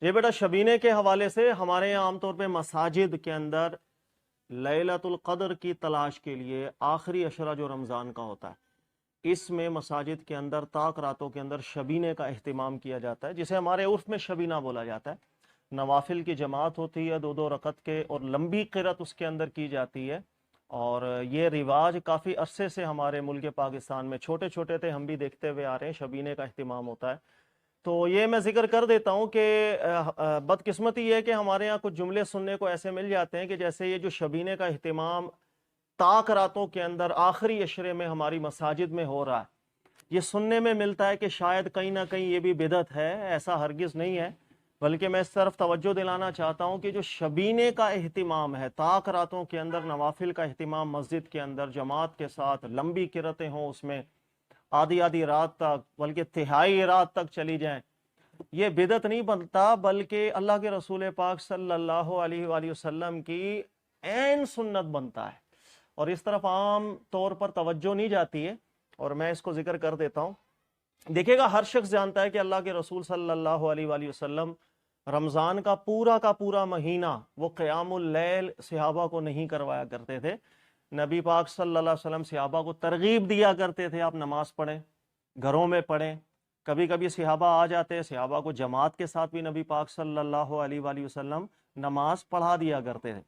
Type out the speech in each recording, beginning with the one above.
یہ بیٹا شبینے کے حوالے سے ہمارے یہاں عام طور پہ مساجد کے اندر لیلۃ القدر کی تلاش کے لیے آخری عشرہ جو رمضان کا ہوتا ہے، اس میں مساجد کے اندر طاق راتوں کے اندر شبینے کا اہتمام کیا جاتا ہے، جسے ہمارے عرف میں شبینہ بولا جاتا ہے۔ نوافل کی جماعت ہوتی ہے، 2 2 رکعت کے، اور لمبی قرأت اس کے اندر کی جاتی ہے۔ اور یہ رواج کافی عرصے سے ہمارے ملک پاکستان میں، چھوٹے چھوٹے تھے ہم بھی دیکھتے ہوئے آ رہے ہیں، شبینے کا اہتمام ہوتا ہے۔ تو یہ میں ذکر کر دیتا ہوں کہ بدقسمتی یہ ہے کہ ہمارے یہاں کچھ جملے سننے کو ایسے مل جاتے ہیں کہ جیسے یہ جو شبینے کا اہتمام طاق راتوں کے اندر آخری عشرے میں ہماری مساجد میں ہو رہا ہے، یہ سننے میں ملتا ہے کہ شاید کہیں نہ کہیں یہ بھی بدعت ہے۔ ایسا ہرگز نہیں ہے، بلکہ میں اس طرف توجہ دلانا چاہتا ہوں کہ جو شبینے کا اہتمام ہے، طاق راتوں کے اندر نوافل کا اہتمام مسجد کے اندر جماعت کے ساتھ، لمبی قرأتیں ہوں اس میں، آدھی آدھی رات تک، بلکہ تہائی رات تک چلی جائیں، یہ بدعت نہیں بنتا، بلکہ اللہ کے رسول پاک صلی اللہ علیہ وآلہ وسلم کی عین سنت بنتا ہے، اور اس طرف عام طور پر توجہ نہیں جاتی ہے، اور میں اس کو ذکر کر دیتا ہوں۔ دیکھے گا، ہر شخص جانتا ہے کہ اللہ کے رسول صلی اللہ علیہ وآلہ وسلم رمضان کا پورا مہینہ وہ قیام اللیل صحابہ کو نہیں کروایا کرتے تھے۔ نبی پاک صلی اللہ علیہ وسلم صحابہ کو ترغیب دیا کرتے تھے، آپ نماز پڑھیں، گھروں میں پڑھیں۔ کبھی کبھی صحابہ آ جاتے، صحابہ کو جماعت کے ساتھ بھی نبی پاک صلی اللہ علیہ وآلہ وسلم نماز پڑھا دیا کرتے تھے۔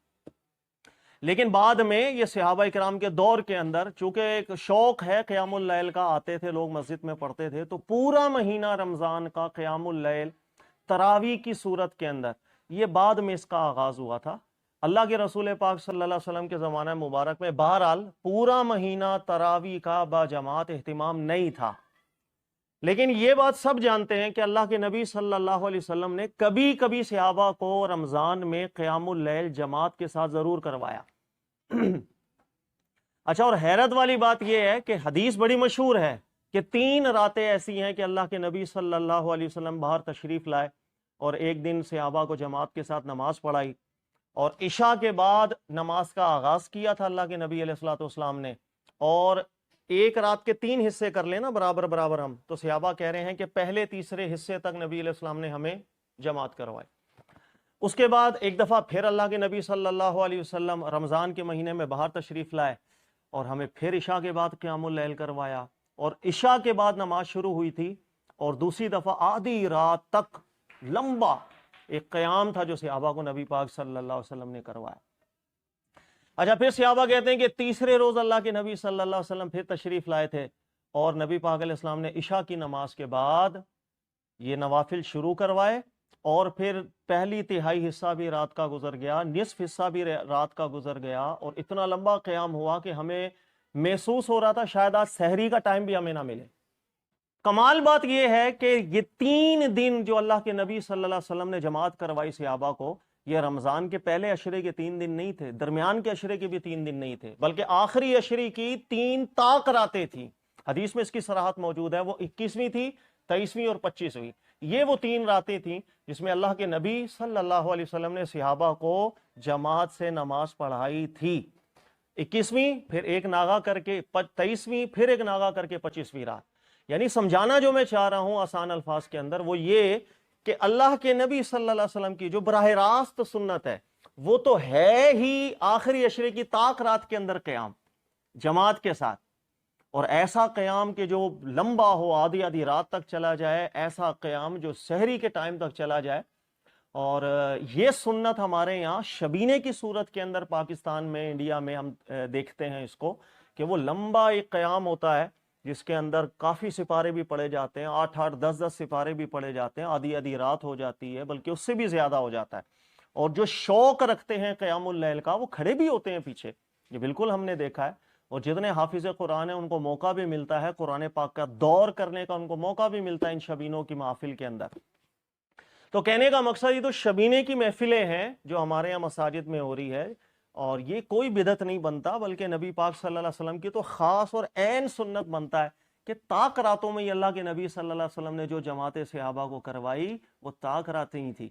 لیکن بعد میں یہ صحابہ اکرام کے دور کے اندر، چونکہ ایک شوق ہے قیام اللیل کا، آتے تھے لوگ مسجد میں پڑھتے تھے، تو پورا مہینہ رمضان کا قیام اللیل تراویح کی صورت کے اندر، یہ بعد میں اس کا آغاز ہوا تھا۔ اللہ کے رسول پاک صلی اللہ علیہ وسلم کے زمانہ مبارک میں بہرحال پورا مہینہ تراویح کا با جماعت اہتمام نہیں تھا، لیکن یہ بات سب جانتے ہیں کہ اللہ کے نبی صلی اللہ علیہ وسلم نے کبھی کبھی صحابہ کو رمضان میں قیام اللیل جماعت کے ساتھ ضرور کروایا۔ اچھا، اور حیرت والی بات یہ ہے کہ حدیث بڑی مشہور ہے کہ 3 راتیں ایسی ہیں کہ اللہ کے نبی صلی اللہ علیہ وسلم باہر تشریف لائے، اور ایک دن صحابہ کو جماعت کے ساتھ نماز پڑھائی، اور عشاء کے بعد نماز کا آغاز کیا تھا اللہ کے نبی علیہ الصلوۃ والسلام نے، اور ایک رات کے 3 حصے کر لینا برابر برابر ہم، تو صحابہ کہہ رہے ہیں کہ پہلے تیسرے حصے تک نبی علیہ السلام نے ہمیں جماعت کروائی۔ اس کے بعد ایک دفعہ پھر اللہ کے نبی صلی اللہ علیہ وسلم رمضان کے مہینے میں باہر تشریف لائے، اور ہمیں پھر عشاء کے بعد قیام اللیل کروایا، اور عشاء کے بعد نماز شروع ہوئی تھی، اور دوسری دفعہ آدھی رات تک لمبا ایک قیام تھا جو صحابہ کو نبی پاک صلی اللہ علیہ وسلم نے کروایا۔ اچھا، پھر صحابہ کہتے ہیں کہ تیسرے روز اللہ کے نبی صلی اللہ علیہ وسلم پھر تشریف لائے تھے، اور نبی پاک علیہ السلام نے عشاء کی نماز کے بعد یہ نوافل شروع کروائے، اور پھر پہلی تہائی حصہ بھی رات کا گزر گیا، نصف حصہ بھی رات کا گزر گیا، اور اتنا لمبا قیام ہوا کہ ہمیں محسوس ہو رہا تھا شاید آج سحری کا ٹائم بھی ہمیں نہ ملے۔ کمال بات یہ ہے کہ یہ 3 دن جو اللہ کے نبی صلی اللہ علیہ وسلم نے جماعت کروائی صحابہ کو، یہ رمضان کے پہلے عشرے کے 3 دن نہیں تھے، درمیان کے عشرے کے بھی 3 دن نہیں تھے، بلکہ آخری عشرے کی 3 طاق راتیں تھیں۔ حدیث میں اس کی صراحت موجود ہے، وہ 21ویں تھی، 23ویں اور 25ویں، یہ وہ 3 راتیں تھیں جس میں اللہ کے نبی صلی اللہ علیہ وسلم نے صحابہ کو جماعت سے نماز پڑھائی تھی۔ 21ویں، پھر ایک ناغہ کر کے 23ویں، پھر ایک ناغہ کر کے 25ویں رات۔ یعنی سمجھانا جو میں چاہ رہا ہوں آسان الفاظ کے اندر وہ یہ کہ اللہ کے نبی صلی اللہ علیہ وسلم کی جو براہ راست سنت ہے، وہ تو ہے ہی آخری عشرے کی طاق رات کے اندر قیام جماعت کے ساتھ، اور ایسا قیام کہ جو لمبا ہو، آدھی آدھی رات تک چلا جائے، ایسا قیام جو سحری کے ٹائم تک چلا جائے۔ اور یہ سنت ہمارے یہاں شبینے کی صورت کے اندر پاکستان میں، انڈیا میں ہم دیکھتے ہیں اس کو، کہ وہ لمبا ایک قیام ہوتا ہے جس کے اندر کافی سپارے بھی پڑھے جاتے ہیں، 8 8 10 10 سپارے بھی پڑھے جاتے ہیں، آدھی آدھی رات ہو جاتی ہے، بلکہ اس سے بھی زیادہ ہو جاتا ہے۔ اور جو شوق رکھتے ہیں قیام اللیل کا، وہ کھڑے بھی ہوتے ہیں پیچھے، یہ بالکل ہم نے دیکھا ہے۔ اور جتنے حافظ قرآن ہیں ان کو موقع بھی ملتا ہے قرآن پاک کا دور کرنے کا، ان کو موقع بھی ملتا ہے ان شبینوں کی محفل کے اندر۔ تو کہنے کا مقصد یہ تو شبینے کی محفلیں ہیں جو ہمارے یہاں مساجد میں ہو رہی ہے، اور یہ کوئی بدعت نہیں بنتا، بلکہ نبی پاک صلی اللہ علیہ وسلم کی تو خاص اور عین سنت بنتا ہے کہ طاق راتوں میں اللہ کے نبی صلی اللہ علیہ وسلم نے جو جماعت صحابہ کو کروائی وہ طاق راتیں ہی تھی۔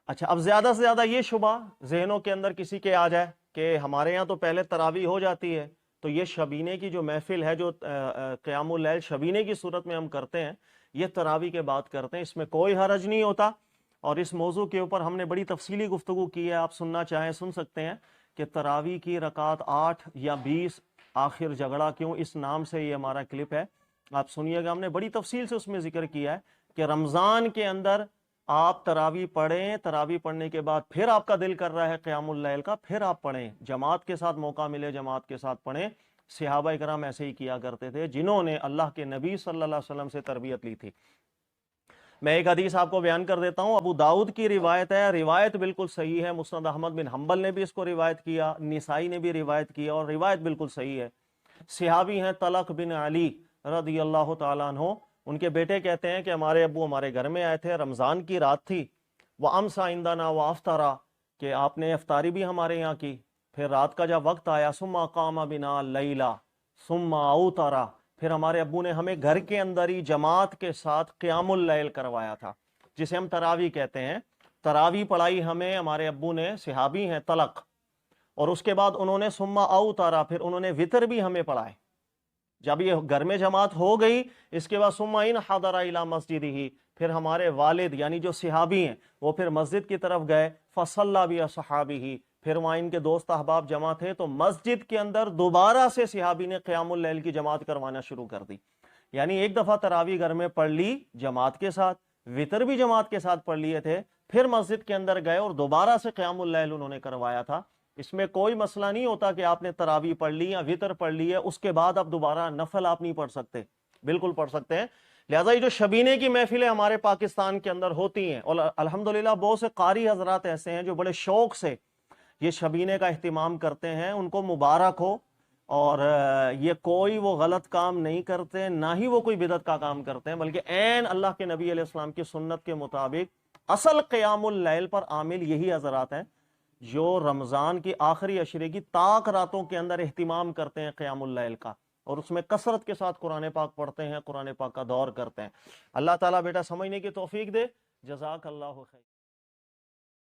اچھا، اب زیادہ سے زیادہ یہ شبہ ذہنوں کے اندر کسی کے آ جائے کہ ہمارے یہاں تو پہلے تراویح ہو جاتی ہے، تو یہ شبینے کی جو محفل ہے، جو قیام اللیل شبینے کی صورت میں ہم کرتے ہیں، یہ تراویح کے بعد کرتے ہیں، اس میں کوئی حرج نہیں ہوتا۔ اور اس موضوع کے اوپر ہم نے بڑی تفصیلی گفتگو کی ہے، آپ سننا چاہیں سن سکتے ہیں کہ تراویح کی رکعت 8 یا 20 آخر جھگڑا کیوں، اس نام سے یہ ہمارا کلپ ہے، آپ سنیے گا۔ ہم نے بڑی تفصیل سے اس میں ذکر کیا ہے کہ رمضان کے اندر آپ تراویح پڑھیں، تراویح پڑھنے کے بعد پھر آپ کا دل کر رہا ہے قیام اللیل کا، پھر آپ پڑھیں، جماعت کے ساتھ موقع ملے جماعت کے ساتھ پڑھیں۔ صحابہ کرام ایسے ہی کیا کرتے تھے جنہوں نے اللہ کے نبی صلی اللہ علیہ وسلم سے تربیت لی تھی۔ میں ایک حدیث آپ کو بیان کر دیتا ہوں، ابو داؤد کی روایت ہے، روایت بالکل صحیح ہے، مسند احمد بن حنبل نے بھی اس کو روایت کیا، نسائی نے بھی روایت کیا، اور روایت بالکل صحیح ہے۔ صحابی ہیں طلق بن علی رضی اللہ تعالیٰ عنہ، ان کے بیٹے کہتے ہیں کہ ہمارے ابو ہمارے گھر میں آئے تھے، رمضان کی رات تھی، وَأَمْسَى عِنْدَنَا وَأَفْطَرَ، کہ آپ نے افطاری بھی ہمارے یہاں کی، پھر رات کا جب وقت آیا ثُمَّ قَامَ بِنَا اللَّيْلَ ثُمَّ أَوْتَرَ، پھر ہمارے ابو نے ہمیں گھر کے اندر ہی جماعت کے ساتھ قیام اللیل کروایا تھا، جسے ہم تراویح کہتے ہیں۔ تراویح پڑھائی ہمیں ہمارے ابو نے، صحابی ہیں طلق، اور اس کے بعد انہوں نے ثُمَّ أَوْتَرَ، پھر انہوں نے وطر بھی ہمیں پڑھائے۔ جب یہ گھر میں جماعت ہو گئی، اس کے بعد ثُمَّ إِنْ حَضَرَ إِلَى مَسْجِدِهِ، پھر ہمارے والد یعنی جو صحابی ہیں وہ پھر مسجد کی طرف گئے، فَصَلَّى بِأَصْحَابِهِ، پھر وہاں ان کے دوست احباب جمع تھے تو مسجد کے اندر دوبارہ سے صحابی نے قیام اللیل کی جماعت کروانا شروع کر دی۔ یعنی ایک دفعہ تراویح گھر میں پڑھ لی جماعت کے ساتھ، وطر بھی جماعت کے ساتھ پڑھ لیے تھے، پھر مسجد کے اندر گئے اور دوبارہ سے قیام اللیل انہوں نے کروایا تھا۔ اس میں کوئی مسئلہ نہیں ہوتا کہ آپ نے تراویح پڑھ لی یا وطر پڑھ لی ہے اس کے بعد اب دوبارہ نفل آپ نہیں پڑھ سکتے، بالکل پڑھ سکتے ہیں۔ لہٰذا یہ جو شبینے کی محفلیں ہمارے پاکستان کے اندر ہوتی ہیں، اور الحمدللہ بہت سے قاری حضرات ایسے ہیں جو بڑے شوق سے یہ شبینے کا اہتمام کرتے ہیں، ان کو مبارک ہو، اور یہ کوئی وہ غلط کام نہیں کرتے، نہ ہی وہ کوئی بدعت کا کام کرتے ہیں، بلکہ عین اللہ کے نبی علیہ السلام کی سنت کے مطابق اصل قیام اللیل پر عامل یہی حضرات ہیں جو رمضان کی آخری عشرے کی طاق راتوں کے اندر اہتمام کرتے ہیں قیام اللیل کا، اور اس میں کثرت کے ساتھ قرآن پاک پڑھتے ہیں، قرآن پاک کا دور کرتے ہیں۔ اللہ تعالیٰ بیٹا سمجھنے کی توفیق دے۔ جزاک اللہ خیر۔